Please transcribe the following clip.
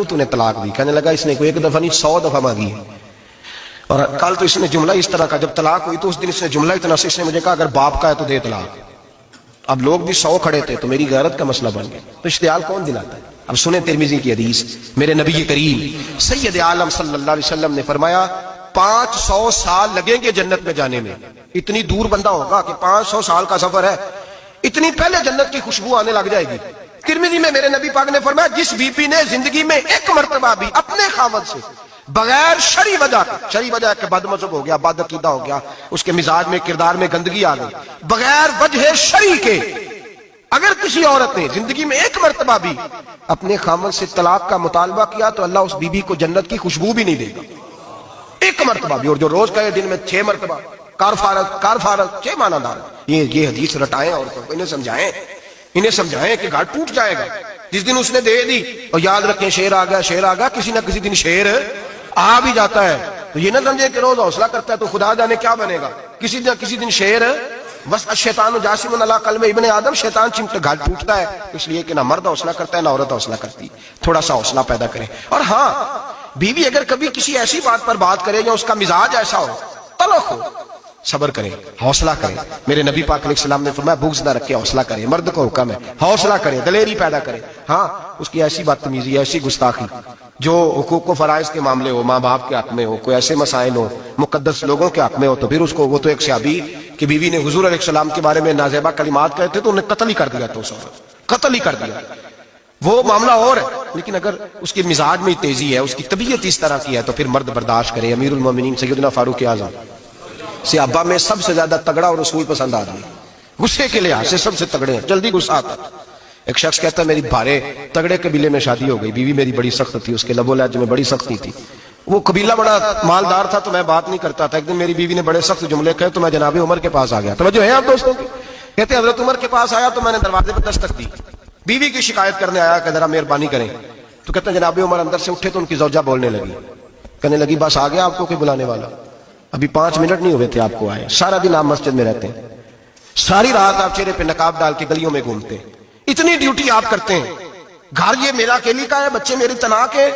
تو نے طلاق دی؟ کہنے لگا اس نے کوئی ایک دفعہ نہیں 100 دفعہ مانگی ہے. اور کل تو اس نے جملہ اس طرح کا، جب طلاق ہوئی تو اس دن اس نے جملہ اتنا سے اس نے مجھے کہا اگر باپ کا ہے تو دے طلاق. اب لوگ بھی 100 کھڑے تھے تو میری غیرت کا مسئلہ بن گیا. تو اشتعال کون دلاتا ہے؟ اب سنیں ترمذی کی حدیث. میرے نبی کریم سید عالم صلی اللہ علیہ وسلم نے فرمایا 500 سال لگیں گے جنت میں جانے میں. اتنی دور بندہ ہوگا کہ 500 سال کا سفر ہے، اتنی پہلے جنت کی خوشبو آنے لگ جائے گی. ترمذی میں میرے نبی پاک نے فرمایا جس بی بی نے زندگی میں ایک مرتبہ بھی اپنے خاوند سے بغیر شرعی وجہ کہ بد مذہب ہو گیا، بد عقیدہ ہو گیا، اس کے مزاج میں کردار میں گندگی آ گئی، بغیر وجہ شرعی کے اگر کسی عورت نے زندگی میں ایک مرتبہ بھی اپنے خاوند سے طلاق کا مطالبہ کیا تو اللہ اس بی بی کو جنت کی خوشبو بھی نہیں دے گا. ایک مرتبہ بھی. اور جو روز کہے دن میں 6 مرتبہ کار فارغ 6 معنی دار. یہ حدیث رٹائیں عورتوں کو، انہیں سمجھائیں کہ گھر ٹوٹ جائے گا. جس دن اس نے دے دی اور یاد رکھیں شیر آ گیا، کسی نہ کسی دن شیر آ بھی جاتا ہے. تو یہ نہ سمجھے کہ روز حوصلہ کرتا ہے تو خدا جانے کیا بنے گا. کسی نہ کسی دن شیر بس. الشیطان جاسم علی قلب ابن آدم، شیطان چمٹا گھر ٹوٹتا ہے اس لیے کہ نہ مرد حوصلہ کرتا ہے نہ عورت حوصلہ کرتی. تھوڑا سا حوصلہ پیدا کرے. اور ہاں، بیوی اگر کبھی کسی ایسی بات پر بات کرے یا اس کا مزاج ایسا ہو، تلخ ہو، صبر کریں، حوصلہ کریں. میرے نبی پاک علیہ السلام نے فرمایا بغض نہ رکھے، حوصلہ کریں. مرد کو حکم ہے حوصلہ کریں، دلیری پیدا کریں. ہاں، اس کی ایسی بدتمیزی، ایسی گستاخی جو حقوق و فرائض کے معاملے ہو، ماں باپ کے حق میں ہو، کوئی ایسے مسائل ہو مقدس لوگوں کے حق میں ہو، تو پھر اس کو، وہ تو ایک صحابی کی بیوی نے حضور علیہ السلام کے بارے میں نازیبا کلمات کہے تھے تو انہیں قتل ہی کر دیا. تو قتل ہی کر دیا. وہ معاملہ اور ہے، لیکن اگر اس کے مزاج میں تیزی ہے، اس کی طبیعت اس طرح کی ہے تو پھر مرد برداشت کرے. امیر المومنین سیدنا فاروق اعظم صحابہ میں سب سے زیادہ تگڑا اور رسول پسند آدمی، غصے کے لحاظ سے سب سے تگڑے ہیں، جلدی غصہ آتا. ایک شخص کہتا ہے میری بھارے تگڑے قبیلے میں شادی ہو گئی، بیوی میری بڑی سخت تھی، اس کے لب و لہج میں بڑی سختی تھی. وہ قبیلہ بڑا مالدار تھا تو میں بات نہیں کرتا تھا. ایک دن میری بیوی نے بڑے سخت جملے کہے تو میں جناب عمر کے پاس آ گیا. توجہ ہے آپ دوستوں کی؟ کہتے ہیں حضرت عمر کے پاس آیا تو میں نے دروازے پر دستک دی. بیوی کی شکایت کرنے آیا کہ ذرا مہربانی کریں. تو کہتے ہیں جناب عمر اندر سے اٹھے تو ان کی زوجہ بولنے لگی، کہنے لگی بس آ گیا آپ کو کوئی بلانے والا؟ ابھی 5 منٹ نہیں ہوئے تھے آپ کو آئے. سارا دن آپ مسجد میں رہتے ہیں، ساری رات آپ چہرے پہ نقاب ڈال کے گلیوں میں گھومتے ہیں، اتنی ڈیوٹی آپ کرتے ہیں. گھر یہ میرا اکیلی کا ہے، بچے میری تنہا کے،